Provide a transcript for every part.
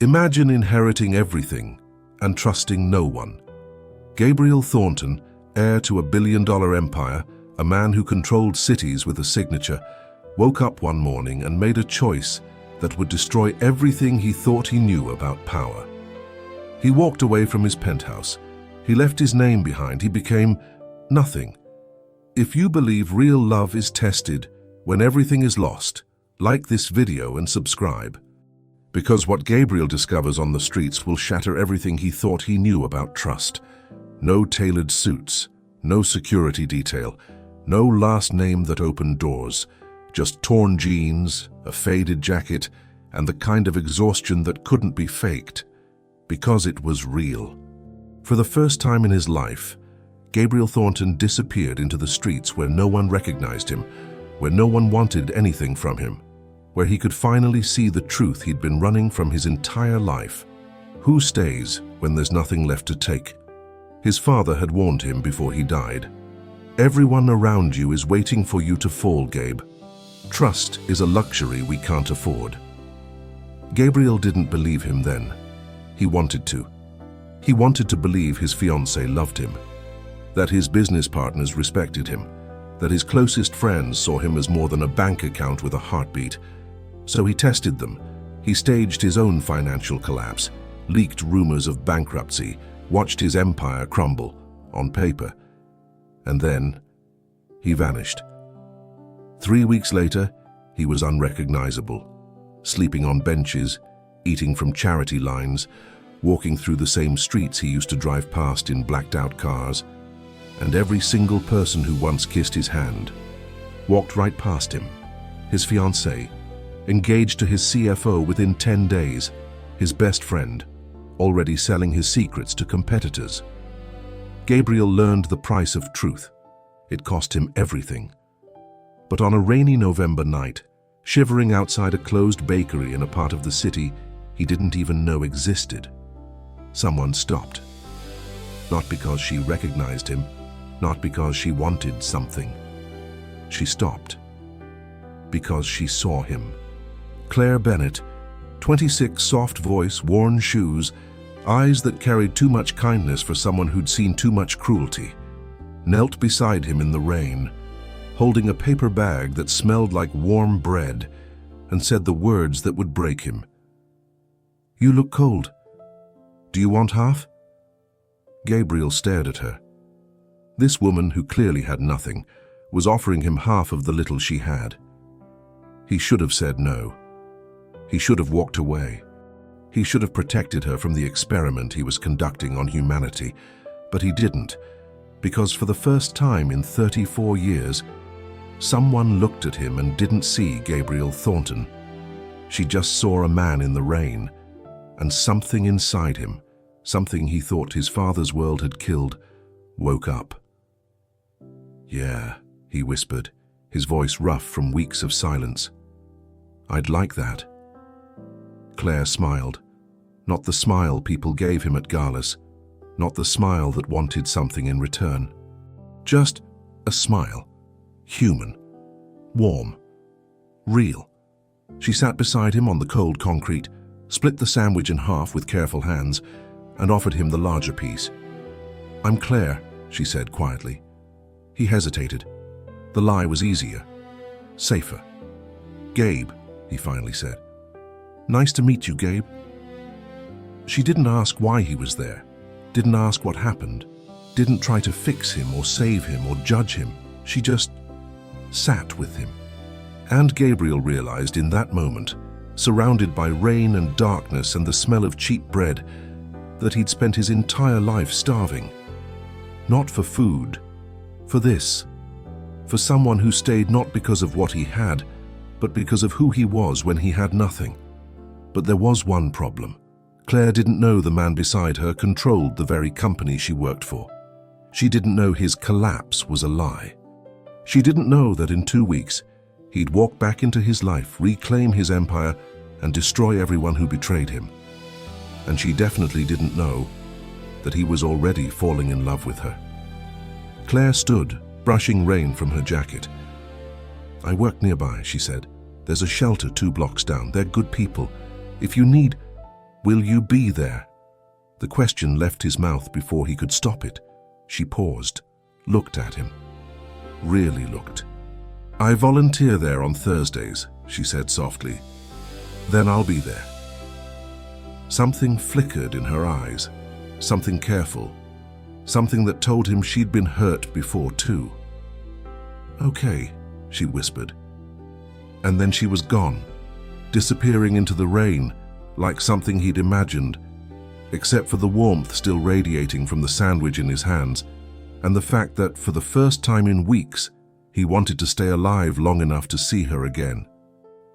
Imagine inheriting everything and trusting no one. Gabriel Thornton, heir to a billion-dollar empire, a man who controlled cities with a signature, woke up one morning and made a choice that would destroy everything he thought he knew about power. He walked away from his penthouse. He left his name behind. He became nothing. If you believe real love is tested when everything is lost, like this video and subscribe. Because what Gabriel discovers on the streets will shatter everything he thought he knew about trust. No tailored suits, no security detail, no last name that opened doors, just torn jeans, a faded jacket, and the kind of exhaustion that couldn't be faked, because it was real. For the first time in his life, Gabriel Thornton disappeared into the streets where no one recognized him, where no one wanted anything from him, where he could finally see the truth he'd been running from his entire life. Who stays when there's nothing left to take? His father had warned him before he died. Everyone around you is waiting for you to fall, Gabe. Trust is a luxury we can't afford. Gabriel didn't believe him then. He wanted to. He wanted to believe his fiancée loved him, that his business partners respected him, that his closest friends saw him as more than a bank account with a heartbeat. So he tested them. He staged his own financial collapse, leaked rumors of bankruptcy, watched his empire crumble on paper. And then he vanished. 3 weeks later, he was unrecognizable, sleeping on benches, eating from charity lines, walking through the same streets he used to drive past in blacked-out cars, and every single person who once kissed his hand walked right past him. His fiancée, engaged to his CFO within 10 days, his best friend, already selling his secrets to competitors. Gabriel learned the price of truth. It cost him everything. But on a rainy November night, shivering outside a closed bakery in a part of the city he didn't even know existed, someone stopped. Not because she recognized him, not because she wanted something. She stopped because she saw him. Claire Bennett, 26, soft voice, worn shoes, eyes that carried too much kindness for someone who'd seen too much cruelty, knelt beside him in the rain, holding a paper bag that smelled like warm bread, and said the words that would break him. "You look cold. Do you want half?" Gabriel stared at her. This woman, who clearly had nothing, was offering him half of the little she had. He should have said no. He should have walked away. He should have protected her from the experiment he was conducting on humanity, but he didn't, because for the first time in 34 years, someone looked at him and didn't see Gabriel Thornton. She just saw a man in the rain, and something inside him, something he thought his father's world had killed, woke up. "Yeah," he whispered, his voice rough from weeks of silence. "I'd like that." Claire smiled. Not the smile people gave him at galas, not the smile that wanted something in return. Just a smile. Human. Warm. Real. She sat beside him on the cold concrete, split the sandwich in half with careful hands, and offered him the larger piece. "I'm Claire," she said quietly. He hesitated. The lie was easier. Safer. "Gabe," he finally said. "Nice to meet you, Gabe." She didn't ask why he was there, didn't ask what happened, didn't try to fix him or save him or judge him. She just sat with him. And Gabriel realized in that moment, surrounded by rain and darkness and the smell of cheap bread, that he'd spent his entire life starving. Not for food, for this. For someone who stayed not because of what he had, but because of who he was when he had nothing. But there was one problem. Claire didn't know the man beside her controlled the very company she worked for. She didn't know his collapse was a lie. She didn't know that in 2 weeks, he'd walk back into his life, reclaim his empire, and destroy everyone who betrayed him. And she definitely didn't know that he was already falling in love with her. Claire stood, brushing rain from her jacket. "I work nearby," she said. "There's a shelter 2 blocks down. They're good people. If you need..." Will you be there? The question left his mouth before he could stop it. She paused, looked at him. Really looked. I volunteer there on Thursdays, she said softly. Then I'll be there. Something flickered in her eyes, something careful, something that told him she'd been hurt before too. Okay, she whispered. And then she was gone, disappearing into the rain like something he'd imagined, except for the warmth still radiating from the sandwich in his hands and the fact that for the first time in weeks, he wanted to stay alive long enough to see her again.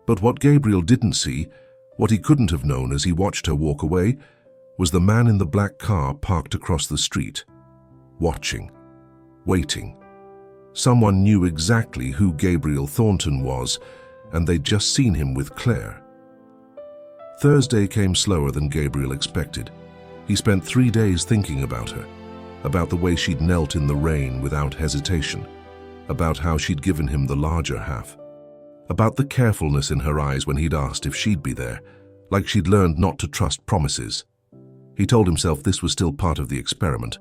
But what Gabriel didn't see, what he couldn't have known as he watched her walk away, was the man in the black car parked across the street, watching, waiting. Someone knew exactly who Gabriel Thornton was, and they'd just seen him with Claire. Thursday came slower than Gabriel expected. He spent 3 days thinking about her, about the way she'd knelt in the rain without hesitation, about how she'd given him the larger half, about the carefulness in her eyes when he'd asked if she'd be there, like she'd learned not to trust promises. He told himself this was still part of the experiment,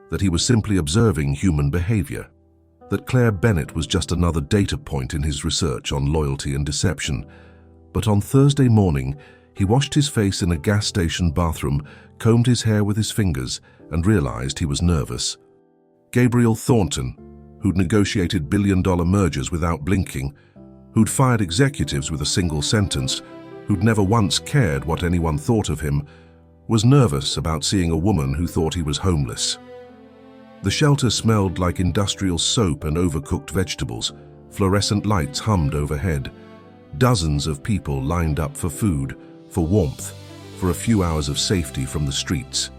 that he was simply observing human behavior, that Claire Bennett was just another data point in his research on loyalty and deception. But on Thursday morning, he washed his face in a gas station bathroom, combed his hair with his fingers, and realized he was nervous. Gabriel Thornton, who'd negotiated billion-dollar mergers without blinking, who'd fired executives with a single sentence, who'd never once cared what anyone thought of him, was nervous about seeing a woman who thought he was homeless. The shelter smelled like industrial soap and overcooked vegetables. Fluorescent lights hummed overhead. Dozens of people lined up for food, for warmth, for a few hours of safety from the streets.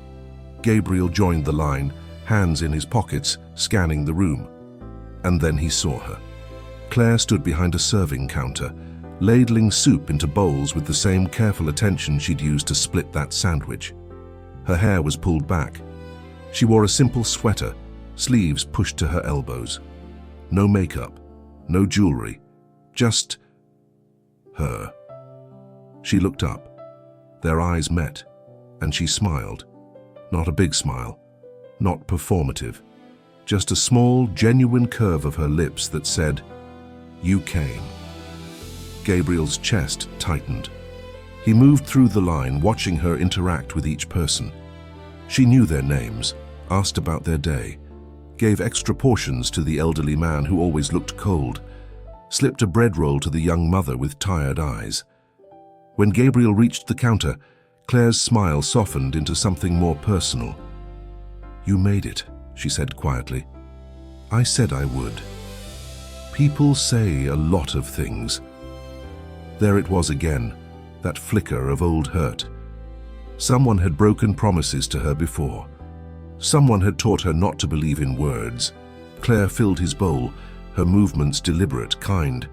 Gabriel joined the line, hands in his pockets, scanning the room. And then he saw her. Claire stood behind a serving counter, ladling soup into bowls with the same careful attention she'd used to split that sandwich. Her hair was pulled back. She wore a simple sweater, sleeves pushed to her elbows. No makeup, no jewelry, just her. She looked up. Their eyes met, and she smiled. Not a big smile, not performative, just a small, genuine curve of her lips that said, "You came." Gabriel's chest tightened. He moved through the line, watching her interact with each person. She knew their names, asked about their day, gave extra portions to the elderly man who always looked cold, slipped a bread roll to the young mother with tired eyes. When Gabriel reached the counter, Claire's smile softened into something more personal. "You made it," she said quietly. "I said I would." People say a lot of things. There it was again, that flicker of old hurt. Someone had broken promises to her before. Someone had taught her not to believe in words. Claire filled his bowl, her movements deliberate, kind.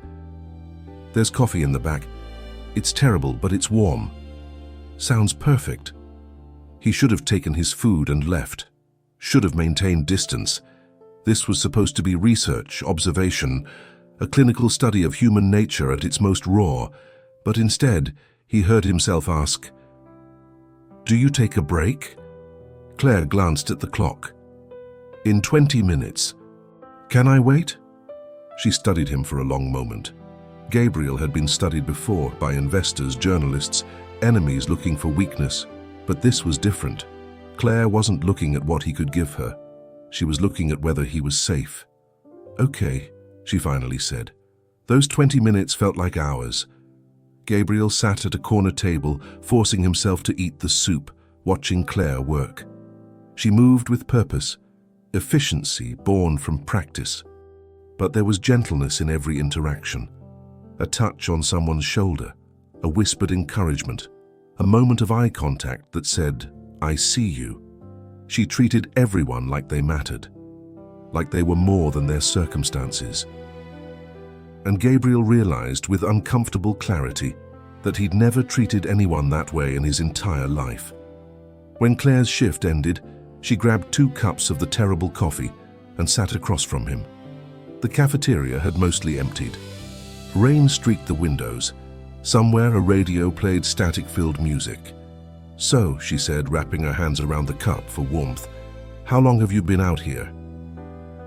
"There's coffee in the back. It's terrible, but it's warm." Sounds perfect. He should have taken his food and left. Should have maintained distance. This was supposed to be research, observation, a clinical study of human nature at its most raw, but instead, he heard himself ask, "Do you take a break?" Claire glanced at the clock. "In 20 minutes. Can I wait?" She studied him for a long moment. Gabriel had been studied before by investors, journalists, enemies looking for weakness, but this was different. Claire wasn't looking at what he could give her. She was looking at whether he was safe. "Okay," she finally said. Those 20 minutes felt like hours. Gabriel sat at a corner table, forcing himself to eat the soup, watching Claire work. She moved with purpose, efficiency born from practice. But there was gentleness in every interaction. A touch on someone's shoulder, a whispered encouragement, a moment of eye contact that said, "I see you." She treated everyone like they mattered, like they were more than their circumstances. And Gabriel realized with uncomfortable clarity that he'd never treated anyone that way in his entire life. When Claire's shift ended, she grabbed 2 cups of the terrible coffee and sat across from him. The cafeteria had mostly emptied. Rain streaked the windows. Somewhere a radio played static-filled music. "So," she said, wrapping her hands around the cup for warmth, "how long have you been out here?"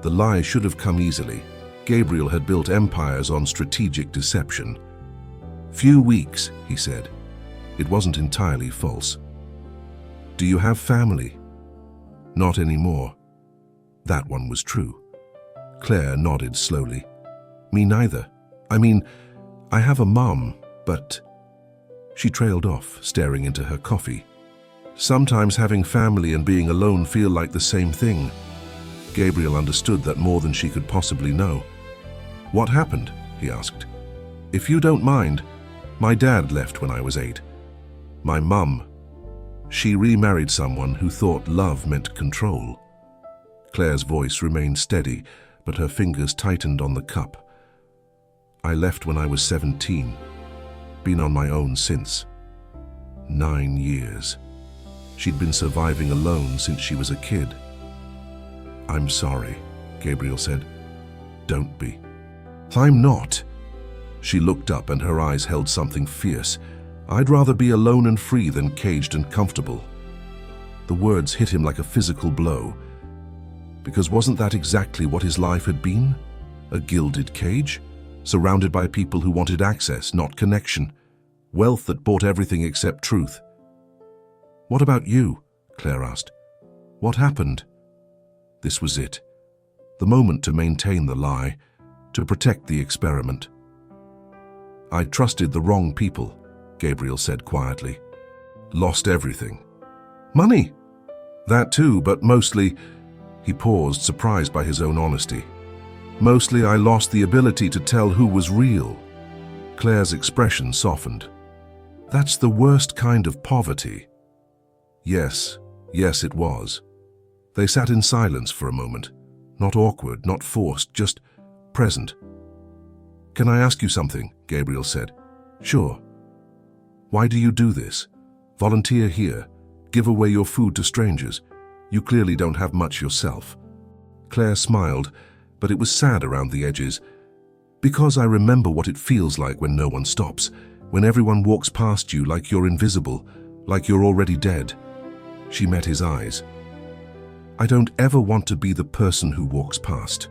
The lie should have come easily. Gabriel had built empires on strategic deception. "Few weeks," he said. It wasn't entirely false. "Do you have family?" "Not anymore." That one was true. Claire nodded slowly. "Me neither. I mean, I have a mom, but..." She trailed off, staring into her coffee. Sometimes having family and being alone feel like the same thing. Gabriel understood that more than she could possibly know. "What happened?" he asked. "If you don't mind, my dad left when I was 8. My mum, she remarried someone who thought love meant control." Claire's voice remained steady, but her fingers tightened on the cup. "I left when I was 17. Been on my own since. 9 years. She'd been surviving alone since she was a kid." "I'm sorry," Gabriel said. "Don't be." "I'm not." She looked up and her eyes held something fierce. "I'd rather be alone and free than caged and comfortable." The words hit him like a physical blow. Because wasn't that exactly what his life had been? A gilded cage, surrounded by people who wanted access, not connection. Wealth that bought everything except truth. "What about you?" Claire asked. "What happened?" This was it. The moment to maintain the lie, to protect the experiment. "I trusted the wrong people," Gabriel said quietly. "Lost everything." "Money?" "That too, but mostly..." He paused, surprised by his own honesty. "Mostly I lost the ability to tell who was real." Claire's expression softened. "That's the worst kind of poverty." Yes, it was. They sat in silence for a moment. Not awkward, not forced, just present. "Can I ask you something?" Gabriel said. "Sure." "Why do you do this? Volunteer here, give away your food to strangers. You clearly don't have much yourself." Claire smiled, but it was sad around the edges. "Because I remember what it feels like when no one stops, when everyone walks past you like you're invisible, like you're already dead." She met his eyes. "I don't ever want to be the person who walks past."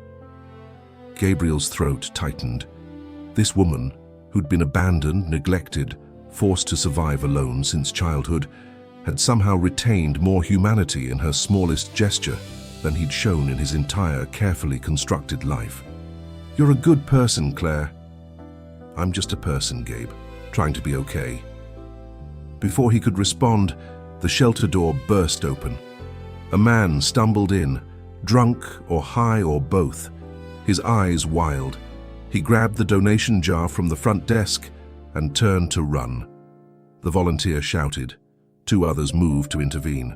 Gabriel's throat tightened. This woman, who'd been abandoned, neglected, forced to survive alone since childhood, had somehow retained more humanity in her smallest gesture than he'd shown in his entire carefully constructed life. "You're a good person, Claire." "I'm just a person, Gabe, trying to be okay." Before he could respond, the shelter door burst open. A man stumbled in, drunk or high or both, his eyes wild. He grabbed the donation jar from the front desk and turned to run. The volunteer shouted. 2 others moved to intervene.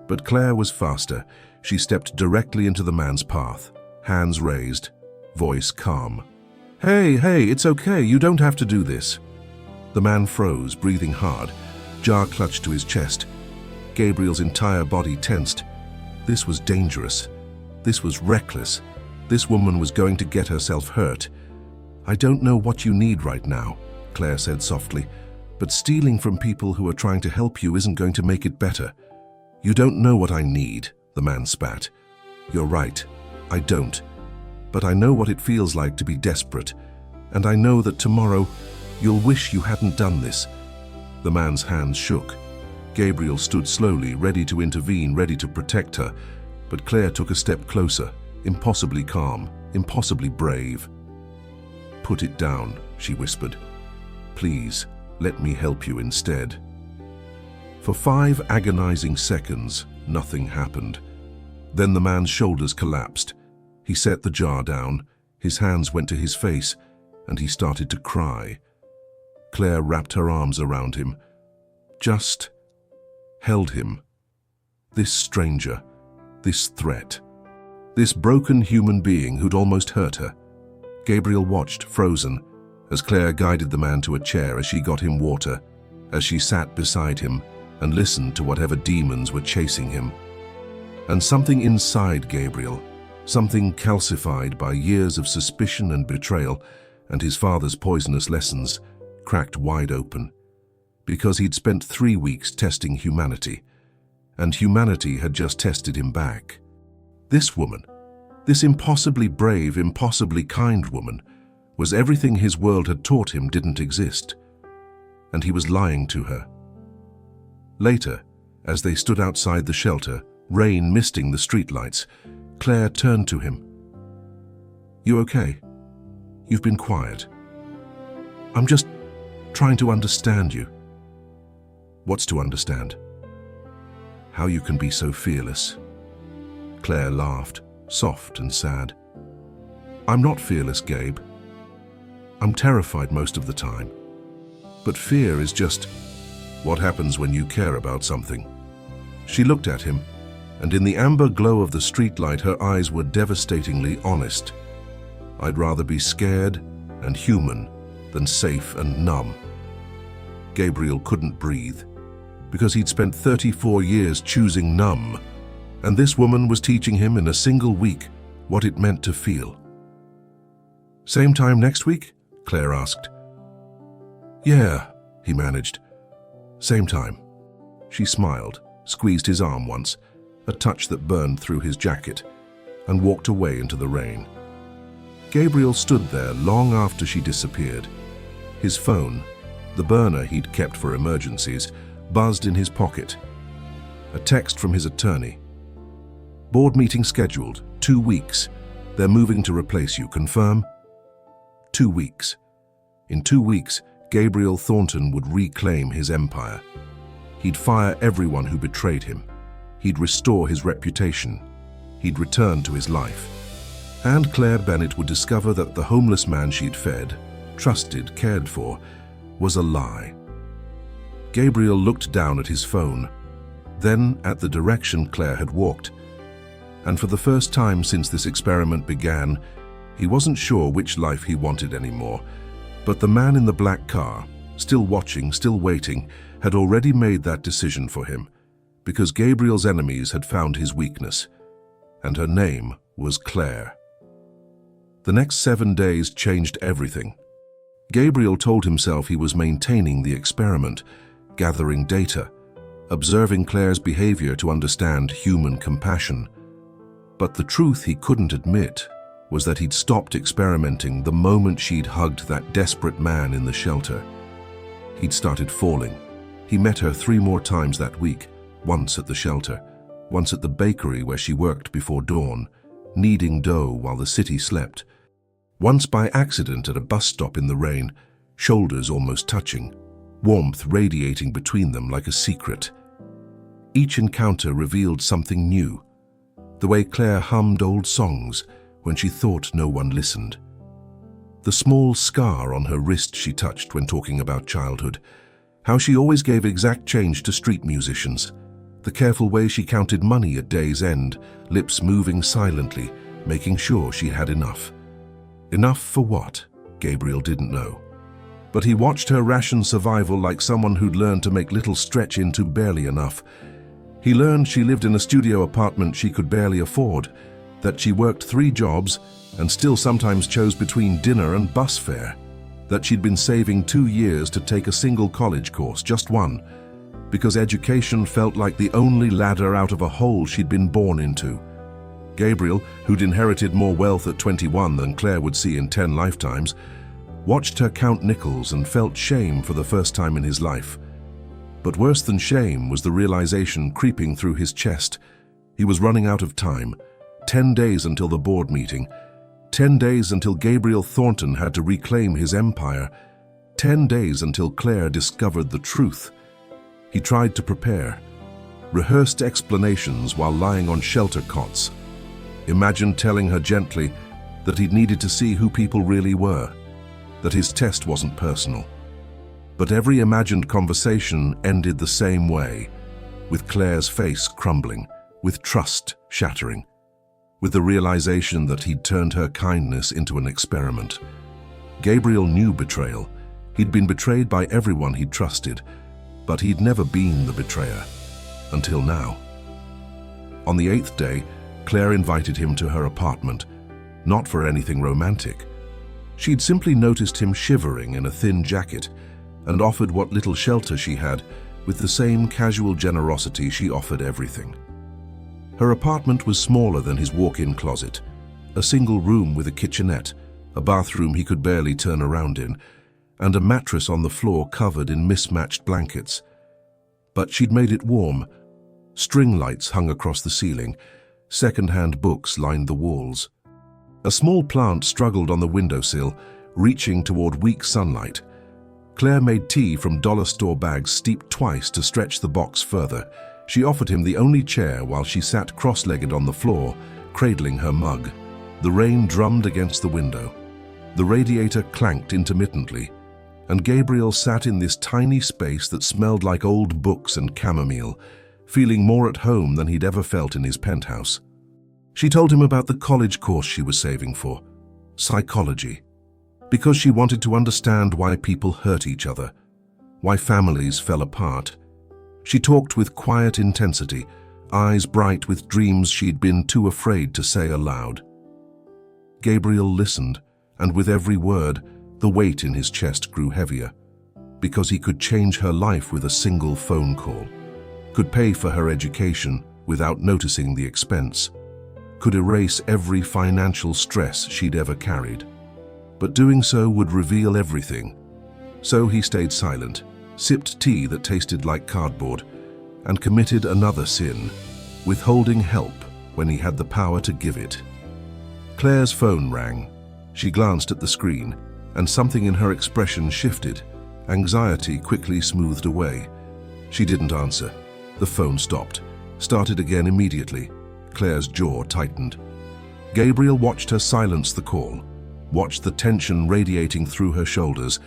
But Claire was faster. She stepped directly into the man's path, hands raised, voice calm. Hey, it's okay, you don't have to do this." The man froze, breathing hard, jar clutched to his chest. Gabriel's entire body tensed. This was dangerous. This was reckless. This woman was going to get herself hurt. "I don't know what you need right now," Claire said softly, "but stealing from people who are trying to help you isn't going to make it better." "You don't know what I need," the man spat. "You're right, I don't. But I know what it feels like to be desperate, and I know that tomorrow you'll wish you hadn't done this." The man's hands shook. Gabriel stood slowly, ready to intervene, ready to protect her, but Claire took a step closer, impossibly calm, impossibly brave. "Put it down," she whispered. "Please, let me help you instead." For 5 agonizing seconds, nothing happened. Then the man's shoulders collapsed. He set the jar down, his hands went to his face, and he started to cry. Claire wrapped her arms around him. Just held him. This stranger, this threat, this broken human being who'd almost hurt her. Gabriel watched, frozen, as Claire guided the man to a chair as she got him water, as she sat beside him and listened to whatever demons were chasing him. And something inside Gabriel, something calcified by years of suspicion and betrayal and his father's poisonous lessons, cracked wide open. because he'd spent 3 weeks testing humanity, and humanity had just tested him back. This woman, this impossibly brave, impossibly kind woman, was everything his world had taught him didn't exist, and he was lying to her. Later, as they stood outside the shelter, rain misting the streetlights, Claire turned to him. "You okay? You've been quiet. I'm just trying to understand you." "What's to understand?" "How you can be so fearless." Claire laughed, soft and sad. "I'm not fearless, Gabe. I'm terrified most of the time. But fear is just what happens when you care about something." She looked at him, and in the amber glow of the streetlight her eyes were devastatingly honest. "I'd rather be scared and human than safe and numb." Gabriel couldn't breathe, because he'd spent 34 years choosing numb, and this woman was teaching him in a single week what it meant to feel. "Same time next week?" Claire asked. "Yeah," he managed. "Same time." She smiled, squeezed his arm once, a touch that burned through his jacket, and walked away into the rain. Gabriel stood there long after she disappeared. His phone, the burner he'd kept for emergencies, buzzed in his pocket. A text from his attorney. "Board meeting scheduled, 2 weeks. They're moving to replace you, confirm?" 2 weeks. In 2 weeks, Gabriel Thornton would reclaim his empire. He'd fire everyone who betrayed him. He'd restore his reputation. He'd return to his life. And Claire Bennett would discover that the homeless man she'd fed, trusted, cared for, was a lie. Gabriel looked down at his phone, then at the direction Claire had walked. And for the first time since this experiment began, he wasn't sure which life he wanted anymore. But the man in the black car, still watching, still waiting, had already made that decision for him, because Gabriel's enemies had found his weakness, and her name was Claire. The next 7 days changed everything. Gabriel told himself he was maintaining the experiment, gathering data, observing Claire's behavior to understand human compassion. But the truth he couldn't admit was that he'd stopped experimenting the moment she'd hugged that desperate man in the shelter. He'd started falling. He met her 3 more times that week, once at the shelter, once at the bakery where she worked before dawn, kneading dough while the city slept, once by accident at a bus stop in the rain, shoulders almost touching, warmth radiating between them like a secret. Each encounter revealed something new, the way Claire hummed old songs when she thought no one listened. The small scar on her wrist she touched when talking about childhood, how she always gave exact change to street musicians, the careful way she counted money at day's end, lips moving silently, making sure she had enough. Enough for what? Gabriel didn't know. But he watched her ration survival like someone who'd learned to make little stretch into barely enough. He learned she lived in a studio apartment she could barely afford, that she worked 3 jobs and still sometimes chose between dinner and bus fare, that she'd been saving 2 years to take a single college course, just one, because education felt like the only ladder out of a hole she'd been born into. Gabriel, who'd inherited more wealth at 21 than Claire would see in 10 lifetimes, watched her count nickels and felt shame for the first time in his life. But worse than shame was the realization creeping through his chest. He was running out of time. 10 days until the board meeting. 10 days until Gabriel Thornton had to reclaim his empire. 10 days until Claire discovered the truth. He tried to prepare. Rehearsed explanations while lying on shelter cots. Imagined telling her gently that he'd needed to see who people really were, that his test wasn't personal. But every imagined conversation ended the same way, with Claire's face crumbling, with trust shattering, with the realization that he'd turned her kindness into an experiment. Gabriel knew betrayal. He'd been betrayed by everyone he'd trusted, but he'd never been the betrayer, until now. On the 8th day, Claire invited him to her apartment, not for anything romantic. She'd simply noticed him shivering in a thin jacket, and offered what little shelter she had with the same casual generosity she offered everything. Her apartment was smaller than his walk-in closet, a single room with a kitchenette, a bathroom he could barely turn around in, and a mattress on the floor covered in mismatched blankets. But she'd made it warm. String lights hung across the ceiling, second-hand books lined the walls. A small plant struggled on the windowsill, reaching toward weak sunlight. Claire made tea from dollar store bags steeped twice to stretch the box further. She offered him the only chair while she sat cross-legged on the floor, cradling her mug. The rain drummed against the window. The radiator clanked intermittently, and Gabriel sat in this tiny space that smelled like old books and chamomile, feeling more at home than he'd ever felt in his penthouse. She told him about the college course she was saving for, psychology, because she wanted to understand why people hurt each other, why families fell apart. She talked with quiet intensity, eyes bright with dreams she'd been too afraid to say aloud. Gabriel listened, and with every word, the weight in his chest grew heavier, because he could change her life with a single phone call, could pay for her education without noticing the expense, could erase every financial stress she'd ever carried. But doing so would reveal everything. So he stayed silent, sipped tea that tasted like cardboard, and committed another sin, withholding help when he had the power to give it. Claire's phone rang. She glanced at the screen, and something in her expression shifted. Anxiety quickly smoothed away. She didn't answer. The phone stopped, started again immediately. Claire's jaw tightened. Gabriel watched her silence the call, watched the tension radiating through her shoulders,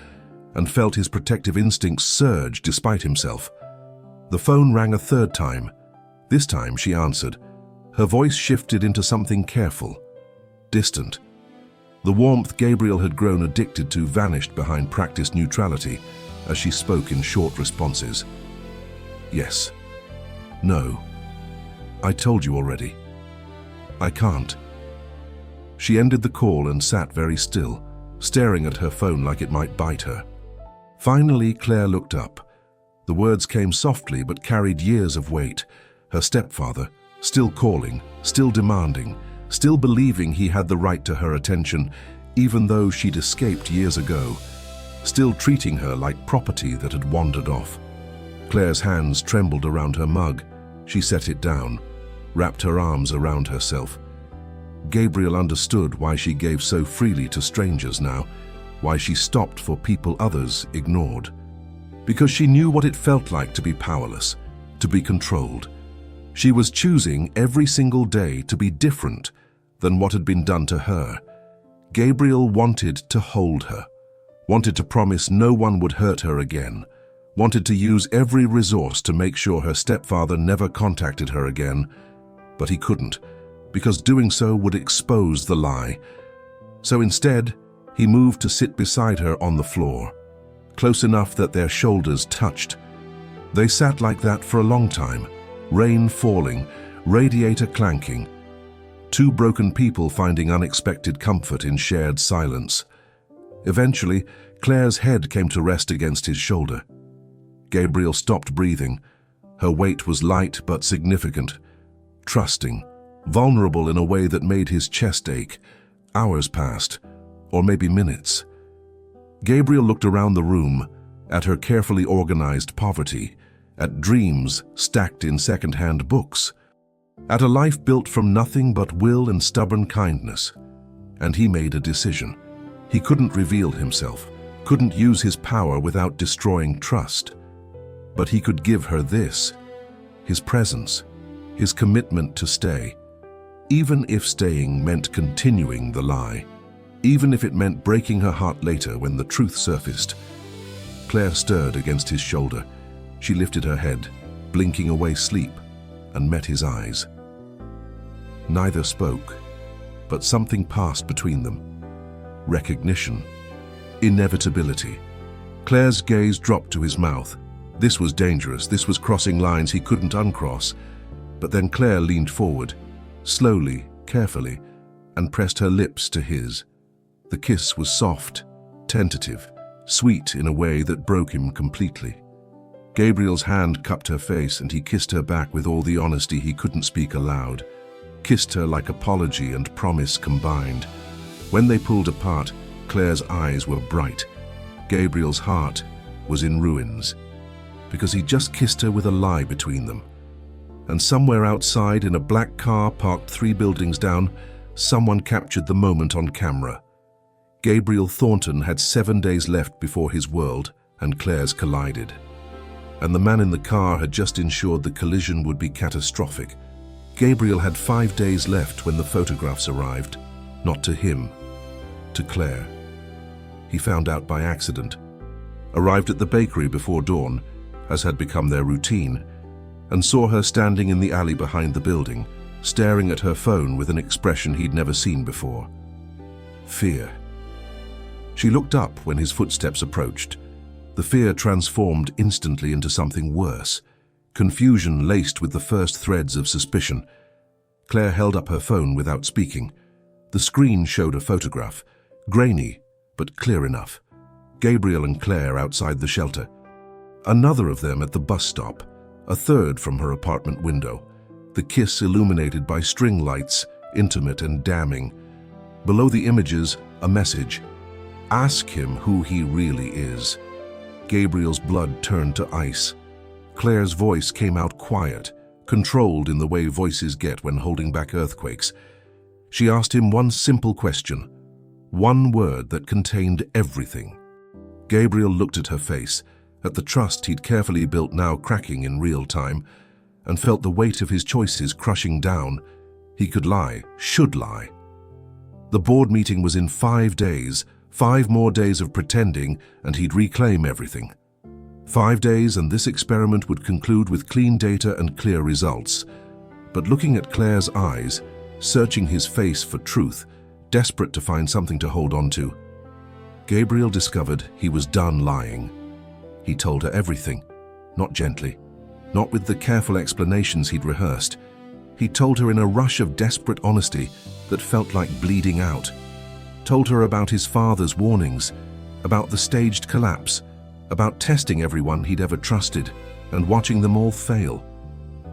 and felt his protective instincts surge despite himself. The phone rang a third time. This time she answered. Her voice shifted into something careful, distant. The warmth Gabriel had grown addicted to vanished behind practiced neutrality as she spoke in short responses. Yes. No. I told you already. I can't. She ended the call and sat very still, staring at her phone like it might bite her. Finally, Claire looked up. The words came softly but carried years of weight. Her stepfather, still calling, still demanding, still believing he had the right to her attention, even though she'd escaped years ago, still treating her like property that had wandered off. Claire's hands trembled around her mug. She set it down, wrapped her arms around herself. Gabriel understood why she gave so freely to strangers now, why she stopped for people others ignored. Because she knew what it felt like to be powerless, to be controlled. She was choosing every single day to be different than what had been done to her. Gabriel wanted to hold her, wanted to promise no one would hurt her again, wanted to use every resource to make sure her stepfather never contacted her again, but he couldn't, because doing so would expose the lie. So instead, he moved to sit beside her on the floor, close enough that their shoulders touched. They sat like that for a long time, rain falling, radiator clanking, two broken people finding unexpected comfort in shared silence. Eventually, Claire's head came to rest against his shoulder. Gabriel stopped breathing. Her weight was light but significant, trusting, vulnerable in a way that made his chest ache. Hours passed, or maybe minutes. Gabriel looked around the room, at her carefully organized poverty, at dreams stacked in second-hand books, at a life built from nothing but will and stubborn kindness. And he made a decision. He couldn't reveal himself, couldn't use his power without destroying trust. But he could give her this, his presence, his commitment to stay, even if staying meant continuing the lie, even if it meant breaking her heart later when the truth surfaced. Claire stirred against his shoulder. She lifted her head, blinking away sleep, and met his eyes. Neither spoke, but something passed between them. Recognition. Inevitability. Claire's gaze dropped to his mouth. This was dangerous. This was crossing lines he couldn't uncross. But then Claire leaned forward, slowly, carefully, and pressed her lips to his. The kiss was soft, tentative, sweet in a way that broke him completely. Gabriel's hand cupped her face and he kissed her back with all the honesty he couldn't speak aloud. Kissed her like apology and promise combined. When they pulled apart, Claire's eyes were bright. Gabriel's heart was in ruins, because he just kissed her with a lie between them. And somewhere outside, in a black car parked 3 buildings down, someone captured the moment on camera. Gabriel Thornton had 7 days left before his world and Claire's collided. And the man in the car had just ensured the collision would be catastrophic. Gabriel had 5 days left when the photographs arrived, not to him, to Claire. He found out by accident, arrived at the bakery before dawn, as had become their routine, and saw her standing in the alley behind the building, staring at her phone with an expression he'd never seen before. Fear. She looked up when his footsteps approached. The fear transformed instantly into something worse, confusion laced with the first threads of suspicion. Claire held up her phone without speaking. The screen showed a photograph, grainy but clear enough. Gabriel and Claire outside the shelter. Another of them at the bus stop, a third from her apartment window. The kiss illuminated by string lights, intimate and damning. Below the images, a message. Ask him who he really is. Gabriel's blood turned to ice. Claire's voice came out quiet, controlled in the way voices get when holding back earthquakes. She asked him one simple question, one word that contained everything. Gabriel looked at her face, at the trust he'd carefully built now cracking in real time, and felt the weight of his choices crushing down. He could lie, should lie. The board meeting was in 5 days, 5 more days of pretending, and he'd reclaim everything. 5 days and this experiment would conclude with clean data and clear results. But looking at Claire's eyes, searching his face for truth, desperate to find something to hold on to, Gabriel discovered he was done lying. He told her everything, not gently, not with the careful explanations he'd rehearsed. He told her in a rush of desperate honesty that felt like bleeding out. Told her about his father's warnings, about the staged collapse, about testing everyone he'd ever trusted and watching them all fail,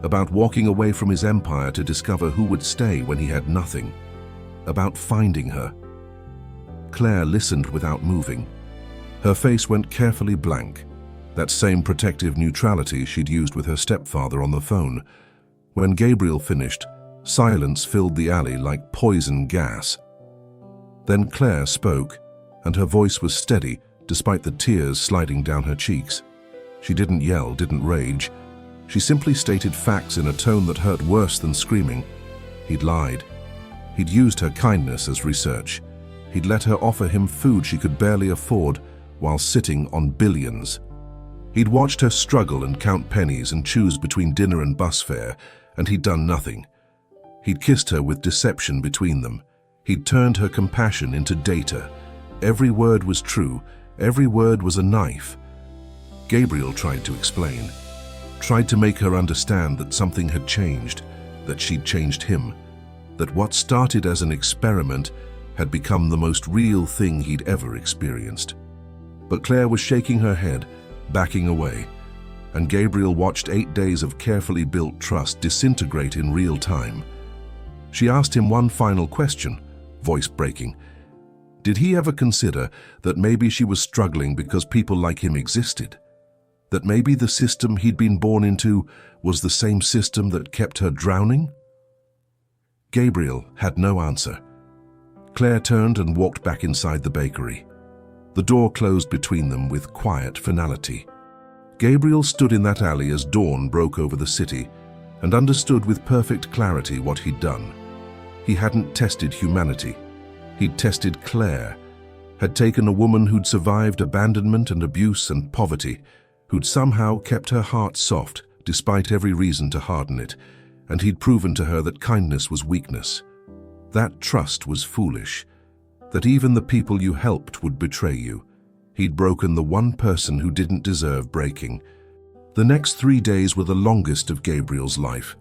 about walking away from his empire to discover who would stay when he had nothing, about finding her. Claire listened without moving. Her face went carefully blank, that same protective neutrality she'd used with her stepfather on the phone. When Gabriel finished, silence filled the alley like poison gas. Then Claire spoke, and her voice was steady despite the tears sliding down her cheeks. She didn't yell, didn't rage. She simply stated facts in a tone that hurt worse than screaming. He'd lied. He'd used her kindness as research. He'd let her offer him food she could barely afford while sitting on billions. He'd watched her struggle and count pennies and choose between dinner and bus fare, and he'd done nothing. He'd kissed her with deception between them. He'd turned her compassion into data. Every word was true. Every word was a knife. Gabriel tried to explain, tried to make her understand that something had changed, that she'd changed him, that what started as an experiment had become the most real thing he'd ever experienced. But Claire was shaking her head, backing away, and Gabriel watched 8 days of carefully built trust disintegrate in real time. She asked him one final question, voice breaking. Did he ever consider that maybe she was struggling because people like him existed? That maybe the system he'd been born into was the same system that kept her drowning? Gabriel had no answer. Claire turned and walked back inside the bakery. The door closed between them with quiet finality. Gabriel stood in that alley as dawn broke over the city and understood with perfect clarity what he'd done. He hadn't tested humanity. He'd tested Claire, had taken a woman who'd survived abandonment and abuse and poverty, who'd somehow kept her heart soft despite every reason to harden it, and he'd proven to her that kindness was weakness. That trust was foolish, that even the people you helped would betray you. He'd broken the one person who didn't deserve breaking. The next 3 days were the longest of Gabriel's life.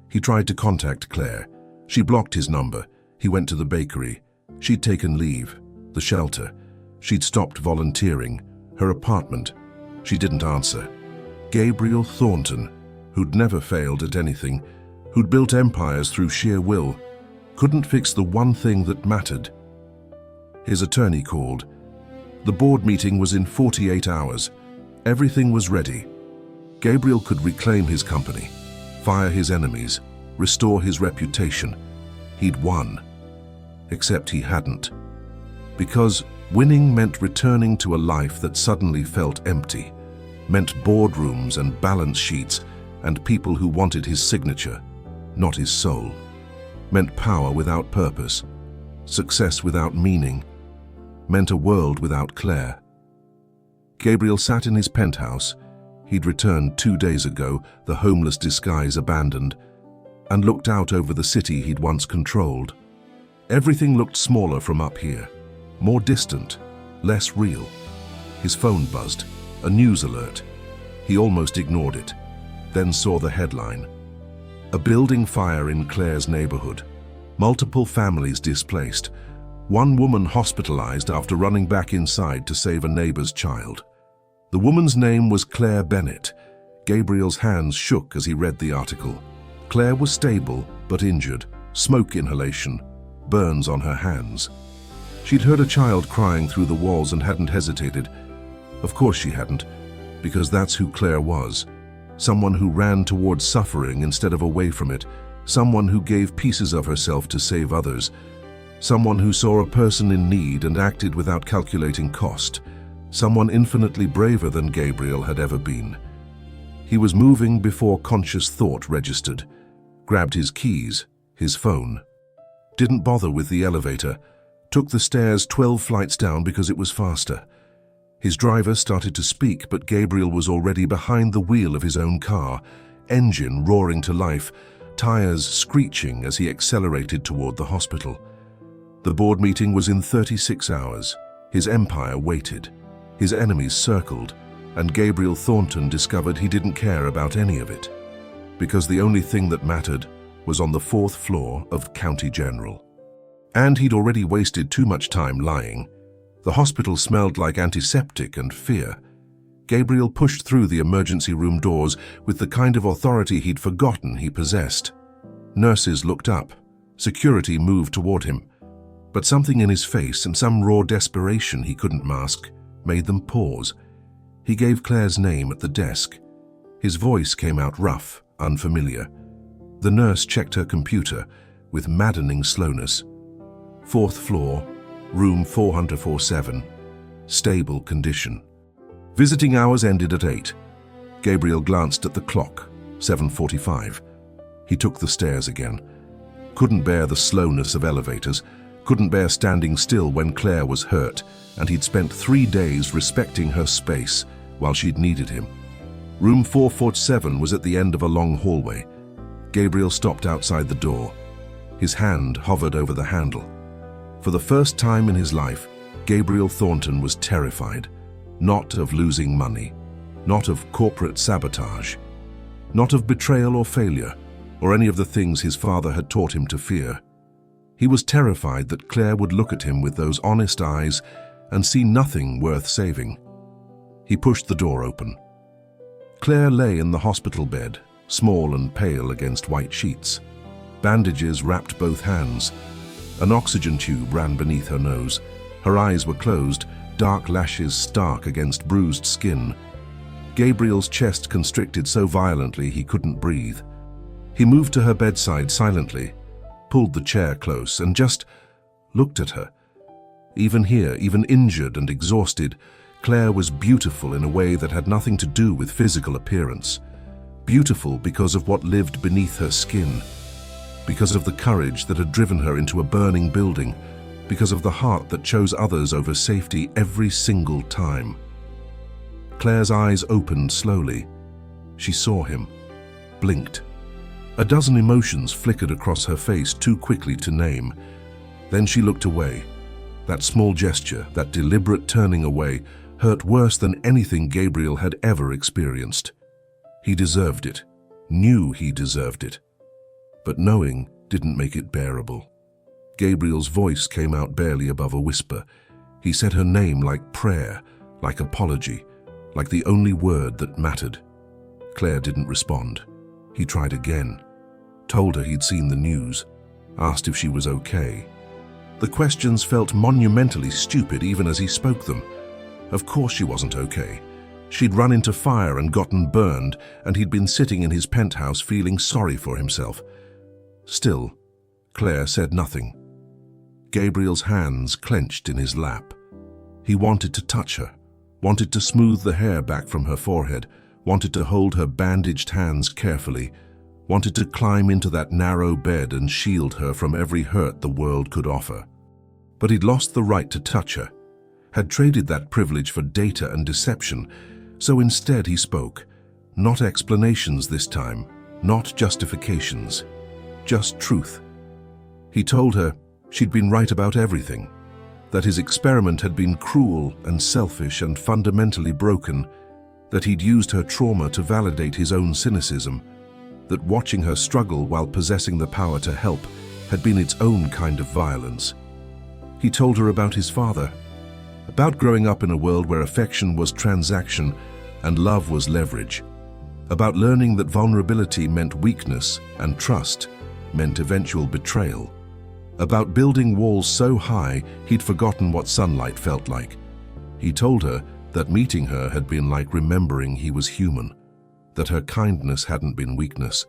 He tried to contact Claire. She blocked his number. He went to the bakery. She'd taken leave, the shelter. She'd stopped volunteering. Her apartment. She didn't answer. Gabriel Thornton, who'd never failed at anything, who'd built empires through sheer will, couldn't fix the one thing that mattered. His attorney called. The board meeting was in 48 hours. Everything was ready. Gabriel could reclaim his company, fire his enemies, restore his reputation. He'd won. Except he hadn't. Because winning meant returning to a life that suddenly felt empty, meant boardrooms and balance sheets and people who wanted his signature, not his soul, meant power without purpose, success without meaning, meant a world without Claire. Gabriel sat in his penthouse. He'd returned 2 days ago, the homeless disguise abandoned, and looked out over the city he'd once controlled. Everything looked smaller from up here, more distant, less real. His phone buzzed, a news alert. He almost ignored it, then saw the headline. A building fire in Claire's neighborhood. Multiple families displaced. One woman hospitalized after running back inside to save a neighbor's child. The woman's name was Claire Bennett. Gabriel's hands shook as he read the article. Claire was stable but injured, smoke inhalation, burns on her hands. She'd heard a child crying through the walls and hadn't hesitated. Of course she hadn't, because that's who Claire was. Someone who ran towards suffering instead of away from it. Someone who gave pieces of herself to save others. Someone who saw a person in need and acted without calculating cost. Someone infinitely braver than Gabriel had ever been. He was moving before conscious thought registered. Grabbed his keys, his phone. Didn't bother with the elevator. Took the stairs 12 flights down because it was faster. His driver started to speak, but Gabriel was already behind the wheel of his own car, engine roaring to life, tires screeching as he accelerated toward the hospital. The board meeting was in 36 hours. His empire waited. His enemies circled, and Gabriel Thornton discovered he didn't care about any of it, because the only thing that mattered was on the 4th floor of County General. And he'd already wasted too much time lying. The hospital smelled like antiseptic and fear. Gabriel pushed through the emergency room doors with the kind of authority he'd forgotten he possessed. Nurses looked up. Security moved toward him. But something in his face and some raw desperation he couldn't mask made them pause. He gave Claire's name at the desk. His voice came out rough, unfamiliar. The nurse checked her computer with maddening slowness. 4th floor, room 447, stable condition. Visiting hours ended at 8. Gabriel glanced at the clock, 7:45. He took the stairs again. Couldn't bear the slowness of elevators, couldn't bear standing still when Claire was hurt, and he'd spent 3 days respecting her space while she'd needed him. Room 447 was at the end of a long hallway. Gabriel stopped outside the door. His hand hovered over the handle. For the first time in his life, Gabriel Thornton was terrified, not of losing money, not of corporate sabotage, not of betrayal or failure, or any of the things his father had taught him to fear. He was terrified that Claire would look at him with those honest eyes and see nothing worth saving. He pushed the door open. Claire lay in the hospital bed, small and pale against white sheets. Bandages wrapped both hands. An oxygen tube ran beneath her nose. Her eyes were closed, dark lashes stark against bruised skin. Gabriel's chest constricted so violently he couldn't breathe. He moved to her bedside silently, pulled the chair close, and just looked at her. Even here, even injured and exhausted, Claire was beautiful in a way that had nothing to do with physical appearance. Beautiful because of what lived beneath her skin, because of the courage that had driven her into a burning building, because of the heart that chose others over safety every single time. Claire's eyes opened slowly. She saw him, blinked. A dozen emotions flickered across her face too quickly to name. Then she looked away. That small gesture, that deliberate turning away, hurt worse than anything Gabriel had ever experienced. He deserved it, knew he deserved it. But knowing didn't make it bearable. Gabriel's voice came out barely above a whisper. He said her name like prayer, like apology, like the only word that mattered. Claire didn't respond. He tried again, told her he'd seen the news, asked if she was okay. The questions felt monumentally stupid even as he spoke them. Of course she wasn't okay. She'd run into fire and gotten burned, and he'd been sitting in his penthouse feeling sorry for himself. Still, Claire said nothing. Gabriel's hands clenched in his lap. He wanted to touch her, wanted to smooth the hair back from her forehead, wanted to hold her bandaged hands carefully, wanted to climb into that narrow bed and shield her from every hurt the world could offer. But he'd lost the right to touch her, had traded that privilege for data and deception, so instead he spoke. Not explanations this time, not justifications, just truth. He told her she'd been right about everything, that his experiment had been cruel and selfish and fundamentally broken, that he'd used her trauma to validate his own cynicism, that watching her struggle while possessing the power to help had been its own kind of violence. He told her about his father, about growing up in a world where affection was transaction and love was leverage, about learning that vulnerability meant weakness and trust meant eventual betrayal, about building walls so high he'd forgotten what sunlight felt like. He told her that meeting her had been like remembering he was human, that her kindness hadn't been weakness,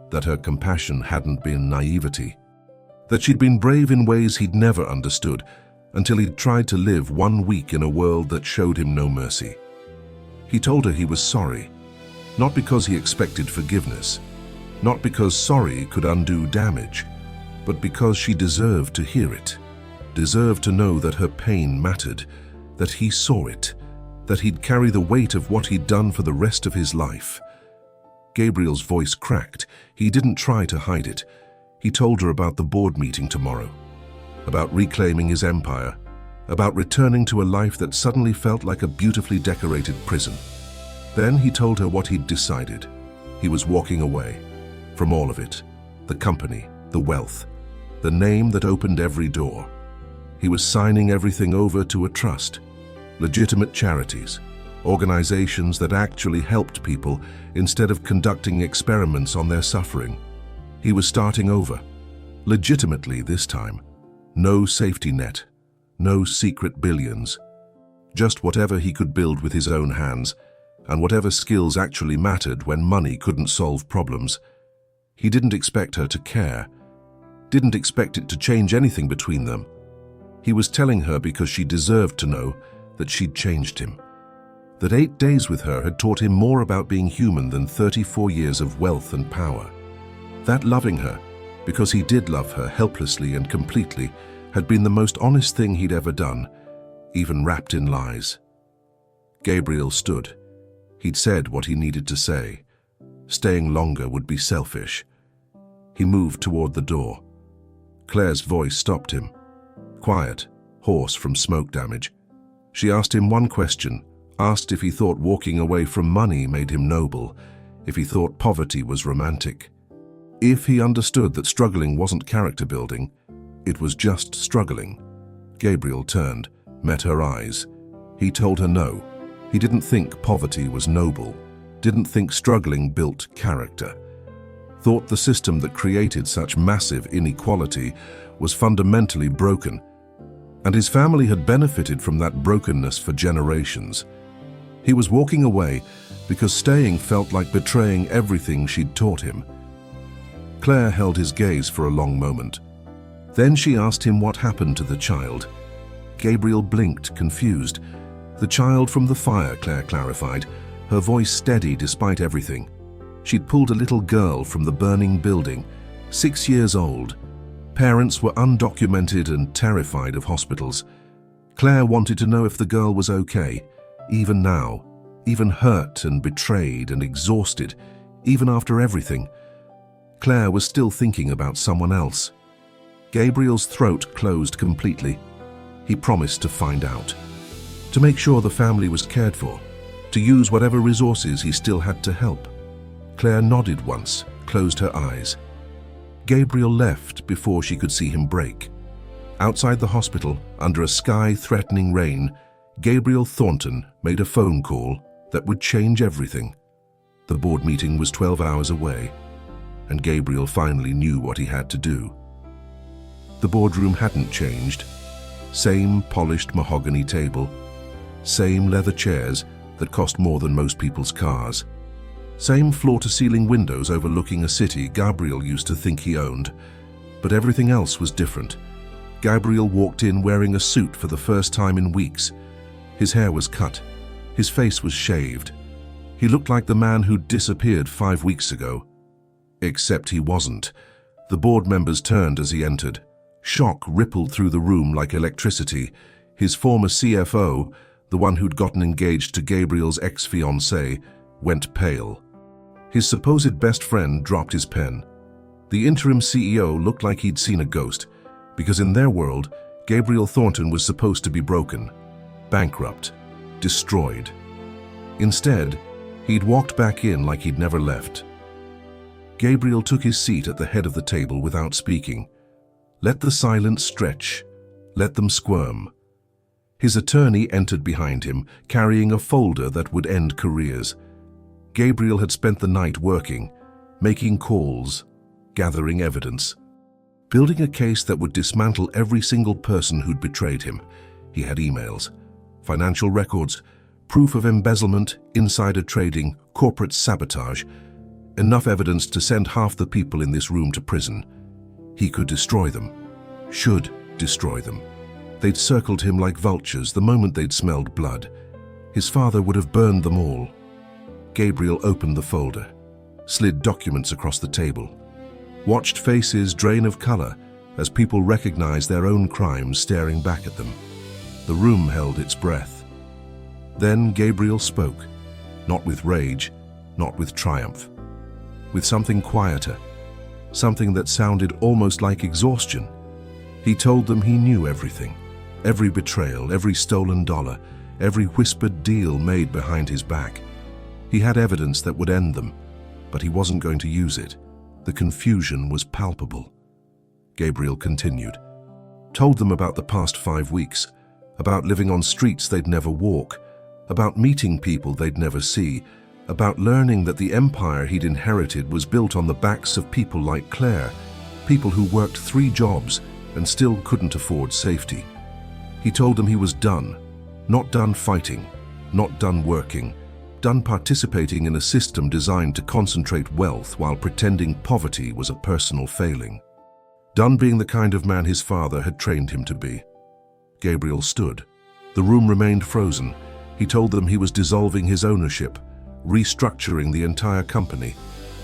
that her compassion hadn't been naivety, that she'd been brave in ways he'd never understood until he'd tried to live 1 week in a world that showed him no mercy. He told her he was sorry, not because he expected forgiveness, not because sorry could undo damage, but because she deserved to hear it, deserved to know that her pain mattered, that he saw it, that he'd carry the weight of what he'd done for the rest of his life. Gabriel's voice cracked. He didn't try to hide it. He told her about the board meeting tomorrow, about reclaiming his empire, about returning to a life that suddenly felt like a beautifully decorated prison. Then he told her what he'd decided. He was walking away from all of it, the company, the wealth, the name that opened every door. He was signing everything over to a trust, legitimate charities, organizations that actually helped people instead of conducting experiments on their suffering. He was starting over, legitimately this time. No safety net, no secret billions, just whatever he could build with his own hands, and whatever skills actually mattered when money couldn't solve problems. He didn't expect her to care, didn't expect it to change anything between them. He was telling her because she deserved to know that she'd changed him, that 8 days with her had taught him more about being human than 34 years of wealth and power. That loving her, because he did love her helplessly and completely, had been the most honest thing he'd ever done, even wrapped in lies. Gabriel stood. He'd said what he needed to say. Staying longer would be selfish. He moved toward the door. Claire's voice stopped him. Quiet, hoarse from smoke damage. She asked him one question, asked if he thought walking away from money made him noble, if he thought poverty was romantic. If he understood that struggling wasn't character building, it was just struggling. Gabriel turned, met her eyes. He told her no. He didn't think poverty was noble, didn't think struggling built character. Thought the system that created such massive inequality was fundamentally broken, and his family had benefited from that brokenness for generations. He was walking away because staying felt like betraying everything she'd taught him. Claire held his gaze for a long moment. Then she asked him what happened to the child. Gabriel blinked, confused. The child from the fire, Claire clarified, her voice steady despite everything. She'd pulled a little girl from the burning building, 6 years old. Parents were undocumented and terrified of hospitals. Claire wanted to know if the girl was okay, even now, even hurt and betrayed and exhausted, even after everything. Claire was still thinking about someone else. Gabriel's throat closed completely. He promised to find out, to make sure the family was cared for, to use whatever resources he still had to help. Claire nodded once, closed her eyes. Gabriel left before she could see him break. Outside the hospital, under a sky-threatening rain, Gabriel Thornton made a phone call that would change everything. The board meeting was 12 hours away, and Gabriel finally knew what he had to do. The boardroom hadn't changed. Same polished mahogany table, same leather chairs that cost more than most people's cars, same floor-to-ceiling windows overlooking a city Gabriel used to think he owned. But everything else was different. Gabriel walked in wearing a suit for the first time in weeks. His hair was cut. His face was shaved. He looked like the man who'd disappeared 5 weeks ago. Except he wasn't. The board members turned as he entered. Shock rippled through the room like electricity. His former CFO, the one who'd gotten engaged to Gabriel's ex-fiancée, went pale. His supposed best friend dropped his pen. The interim CEO looked like he'd seen a ghost, because in their world, Gabriel Thornton was supposed to be broken, bankrupt, destroyed. Instead, he'd walked back in like he'd never left. Gabriel took his seat at the head of the table without speaking. Let the silence stretch. Let them squirm. His attorney entered behind him, carrying a folder that would end careers. Gabriel had spent the night working, making calls, gathering evidence, building a case that would dismantle every single person who'd betrayed him. He had emails, financial records, proof of embezzlement, insider trading, corporate sabotage, enough evidence to send half the people in this room to prison. He could destroy them, should destroy them. They'd circled him like vultures the moment they'd smelled blood. His father would have burned them all. Gabriel opened the folder, slid documents across the table, watched faces drain of color as people recognized their own crimes staring back at them. The room held its breath. Then Gabriel spoke, not with rage, not with triumph, with something quieter, something that sounded almost like exhaustion. He told them he knew everything, every betrayal, every stolen dollar, every whispered deal made behind his back. He had evidence that would end them, but he wasn't going to use it. The confusion was palpable. Gabriel continued, told them about the past 5 weeks, about living on streets they'd never walk, about meeting people they'd never see, about learning that the empire he'd inherited was built on the backs of people like Claire, people who worked 3 jobs and still couldn't afford safety. He told them he was done, not done fighting, not done working, done participating in a system designed to concentrate wealth while pretending poverty was a personal failing. Done being the kind of man his father had trained him to be. Gabriel stood. The room remained frozen. He told them he was dissolving his ownership, restructuring the entire company.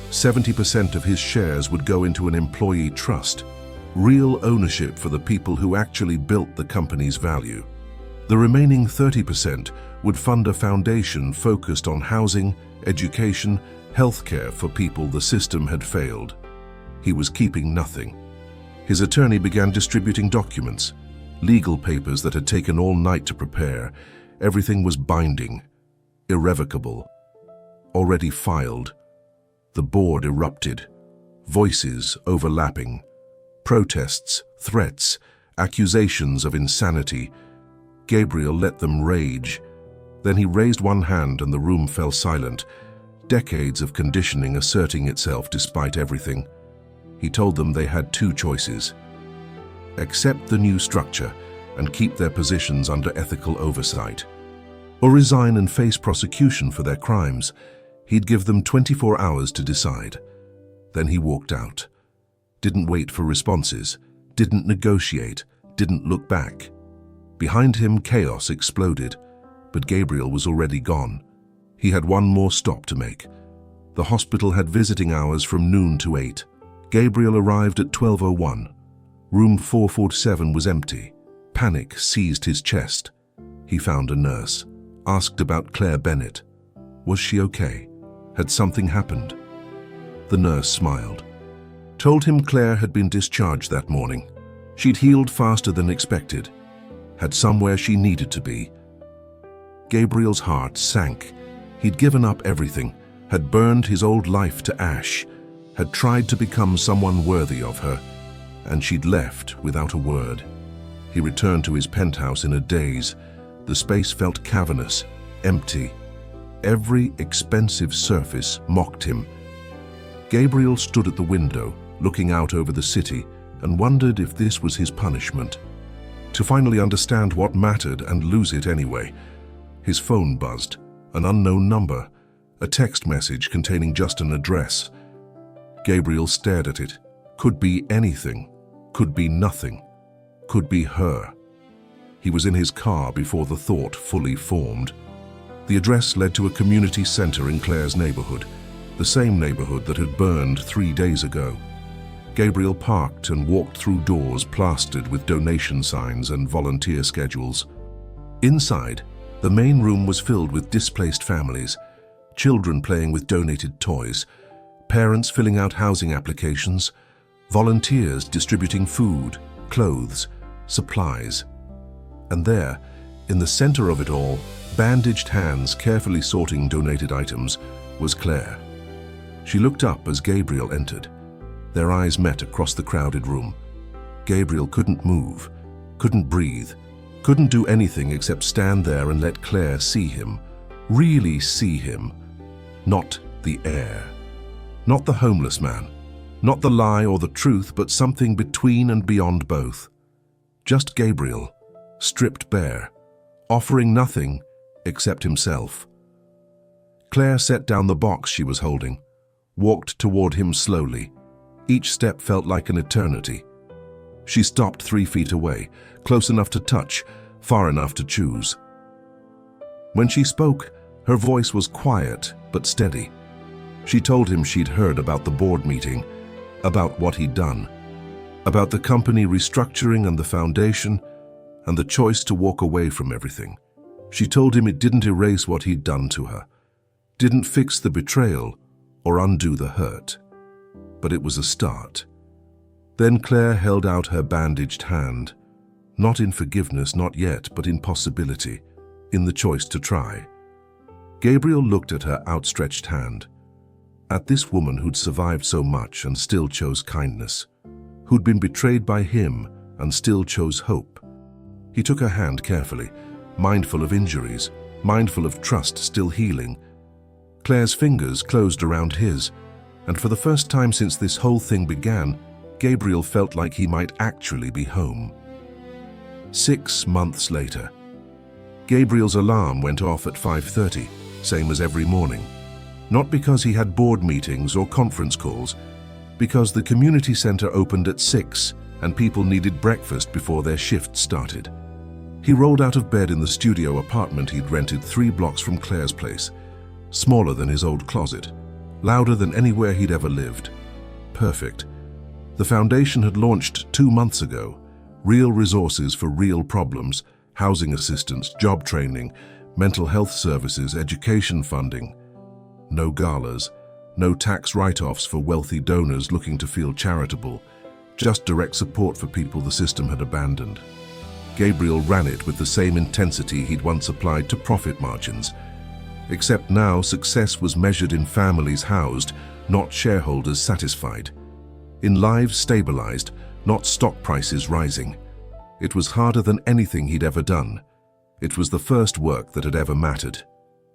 70% of his shares would go into an employee trust, real ownership for the people who actually built the company's value. The remaining 30% would fund a foundation focused on housing, education, healthcare for people the system had failed. He was keeping nothing. His attorney began distributing documents, legal papers that had taken all night to prepare. Everything was binding, irrevocable, already filed. The board erupted, voices overlapping, protests, threats, accusations of insanity. Gabriel let them rage. Then he raised one hand and the room fell silent, decades of conditioning asserting itself despite everything. He told them they had 2 choices. Accept the new structure and keep their positions under ethical oversight, or resign and face prosecution for their crimes. He'd give them 24 hours to decide. Then he walked out. Didn't wait for responses, didn't negotiate, didn't look back. Behind him, chaos exploded, but Gabriel was already gone. He had one more stop to make. The hospital had visiting hours from noon to 8. Gabriel arrived at 12:01. Room 447 was empty. Panic seized his chest. He found a nurse, asked about Claire Bennett. Was she okay? Had something happened? The nurse smiled, told him Claire had been discharged that morning. She'd healed faster than expected, had somewhere she needed to be. Gabriel's heart sank. He'd given up everything, had burned his old life to ash, had tried to become someone worthy of her, and she'd left without a word. He returned to his penthouse in a daze, The space felt cavernous, empty. Every expensive surface mocked him. Gabriel stood at the window, looking out over the city, and wondered if this was his punishment. To finally understand what mattered and lose it anyway. His phone buzzed, an unknown number, a text message containing just an address. Gabriel stared at it. Could be anything, could be nothing, could be her. He was in his car before the thought fully formed. The address led to a community center in Claire's neighborhood, the same neighborhood that had burned 3 days ago. Gabriel parked and walked through doors plastered with donation signs and volunteer schedules. Inside, the main room was filled with displaced families, children playing with donated toys, parents filling out housing applications, volunteers distributing food, clothes, supplies. And there, in the center of it all, bandaged hands carefully sorting donated items, was Claire. She looked up as Gabriel entered. Their eyes met across the crowded room. Gabriel couldn't move, couldn't breathe, couldn't do anything except stand there and let Claire see him, really see him. Not the heir. Not the homeless man. Not the lie or the truth, but something between and beyond both. Just Gabriel, stripped bare, offering nothing except himself. Claire set down the box she was holding, walked toward him slowly. Each step felt like an eternity. She stopped 3 feet away, close enough to touch, far enough to choose. When she spoke, her voice was quiet but steady. She told him she'd heard about the board meeting, about what he'd done, about the company restructuring and the foundation, and the choice to walk away from everything. She told him it didn't erase what he'd done to her, didn't fix the betrayal or undo the hurt. But it was a start. Then Claire held out her bandaged hand, not in forgiveness, not yet, but in possibility, in the choice to try. Gabriel looked at her outstretched hand, at this woman who'd survived so much and still chose kindness, who'd been betrayed by him and still chose hope. He took her hand carefully, mindful of injuries, mindful of trust still healing. Claire's fingers closed around his, and for the first time since this whole thing began, Gabriel felt like he might actually be home. 6 months later. Gabriel's alarm went off at 5:30, same as every morning. Not because he had board meetings or conference calls, because the community center opened at 6 and people needed breakfast before their shift started. He rolled out of bed in the studio apartment he'd rented 3 blocks from Claire's place, smaller than his old closet, louder than anywhere he'd ever lived. Perfect. The foundation had launched 2 months ago. Real resources for real problems, housing assistance, job training, mental health services, education funding. No galas, no tax write-offs for wealthy donors looking to feel charitable, just direct support for people the system had abandoned. Gabriel ran it with the same intensity he'd once applied to profit margins. Except now success was measured in families housed, not shareholders satisfied. In lives stabilized, not stock prices rising. It was harder than anything he'd ever done. It was the first work that had ever mattered.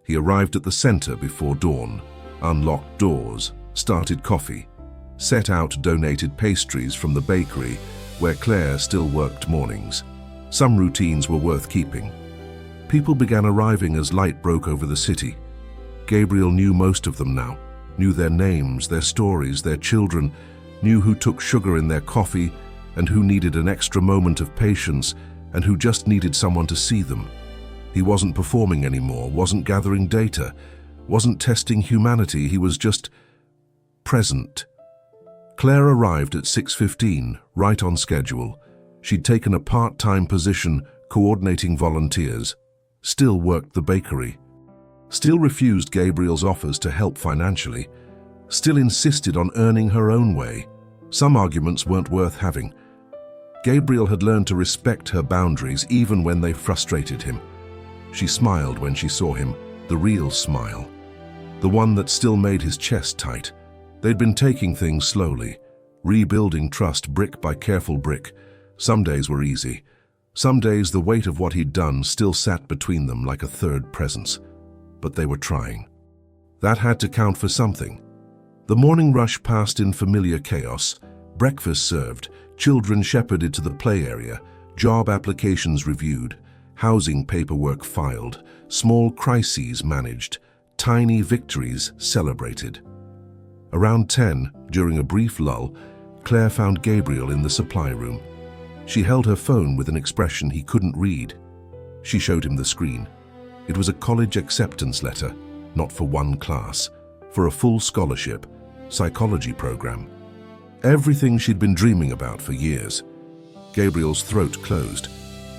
He arrived at the center before dawn, unlocked doors, started coffee, set out donated pastries from the bakery where Claire still worked mornings. Some routines were worth keeping. People began arriving as light broke over the city. Gabriel knew most of them now, knew their names, their stories, their children, knew who took sugar in their coffee and who needed an extra moment of patience and who just needed someone to see them. He wasn't performing anymore, wasn't gathering data, wasn't testing humanity, he was just present. Claire arrived at 6:15, right on schedule. She'd taken a part-time position coordinating volunteers, still worked the bakery, still refused Gabriel's offers to help financially, still insisted on earning her own way. Some arguments weren't worth having. Gabriel had learned to respect her boundaries even when they frustrated him. She smiled when she saw him, the real smile, the one that still made his chest tight. They'd been taking things slowly, rebuilding trust brick by careful brick. Some days were easy, Some days the weight of what he'd done still sat between them like a third presence, but they were trying. That had to count for something. The morning rush passed in familiar chaos. Breakfast served, children shepherded to the play area, job applications reviewed, housing paperwork filed, small crises managed, tiny victories celebrated. Around 10, during a brief lull, Claire found Gabriel in the supply room. She held her phone with an expression he couldn't read. She showed him the screen. It was a college acceptance letter, not for one class, for a full scholarship, psychology program. Everything she'd been dreaming about for years. Gabriel's throat closed.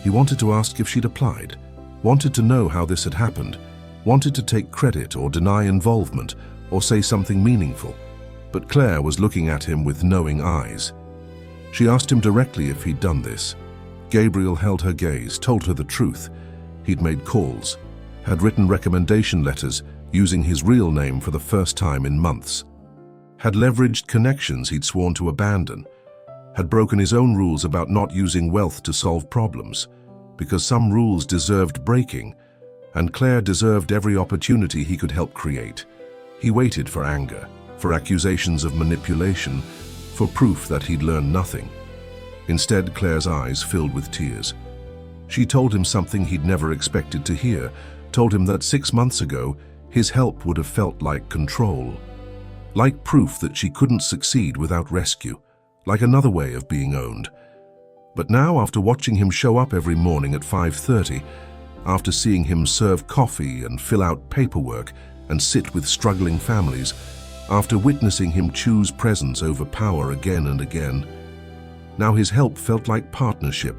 He wanted to ask if she'd applied, wanted to know how this had happened, wanted to take credit or deny involvement or say something meaningful. But Claire was looking at him with knowing eyes. She asked him directly if he'd done this. Gabriel held her gaze, told her the truth. He'd made calls, had written recommendation letters using his real name for the first time in months, had leveraged connections he'd sworn to abandon, had broken his own rules about not using wealth to solve problems, because some rules deserved breaking, and Claire deserved every opportunity he could help create. He waited for anger, for accusations of manipulation, for proof that he'd learned nothing. Instead, Claire's eyes filled with tears. She told him something he'd never expected to hear, told him that 6 months ago, his help would have felt like control, like proof that she couldn't succeed without rescue, like another way of being owned. But now, after watching him show up every morning at 5:30, after seeing him serve coffee and fill out paperwork and sit with struggling families, after witnessing him choose presence over power again and again, now his help felt like partnership,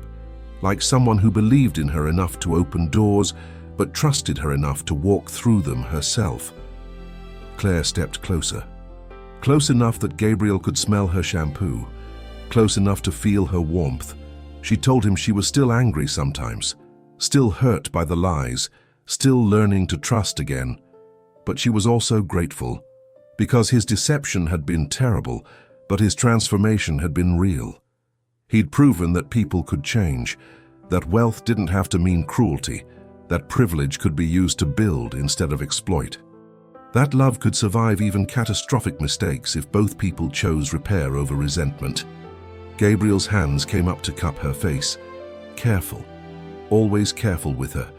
like someone who believed in her enough to open doors, but trusted her enough to walk through them herself. Claire stepped closer. Close enough that Gabriel could smell her shampoo, close enough to feel her warmth. She told him she was still angry sometimes, still hurt by the lies, still learning to trust again. But she was also grateful, because his deception had been terrible, but his transformation had been real. He'd proven that people could change, that wealth didn't have to mean cruelty, that privilege could be used to build instead of exploit. That love could survive even catastrophic mistakes if both people chose repair over resentment. Gabriel's hands came up to cup her face. Careful, always careful with her.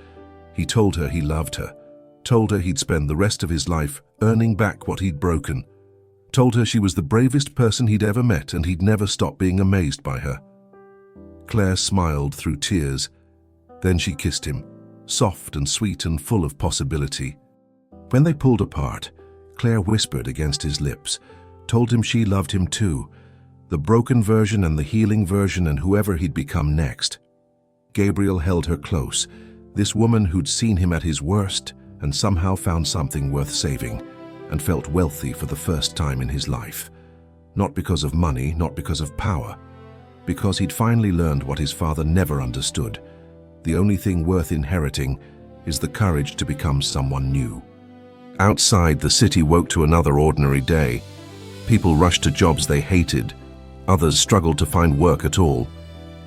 He told her he loved her, told her he'd spend the rest of his life earning back what he'd broken, told her she was the bravest person he'd ever met and he'd never stop being amazed by her. Claire smiled through tears. Then she kissed him, soft and sweet and full of possibility. When they pulled apart, Claire whispered against his lips, told him she loved him too, the broken version and the healing version and whoever he'd become next. Gabriel held her close, this woman who'd seen him at his worst and somehow found something worth saving, and felt wealthy for the first time in his life. Not because of money, not because of power, because he'd finally learned what his father never understood. The only thing worth inheriting is the courage to become someone new. Outside, the city woke to another ordinary day. People rushed to jobs they hated. Others struggled to find work at all.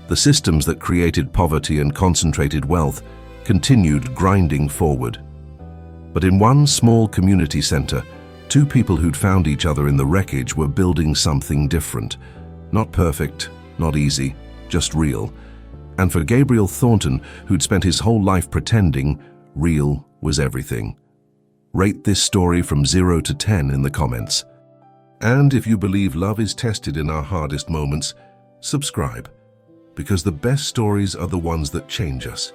The systems that created poverty and concentrated wealth continued grinding forward. But in one small community center, two people who'd found each other in the wreckage were building something different. Not perfect, not easy, just real. And for Gabriel Thornton, who'd spent his whole life pretending, real was everything. Rate this story from 0 to 10 in the comments. And if you believe love is tested in our hardest moments, subscribe, because the best stories are the ones that change us.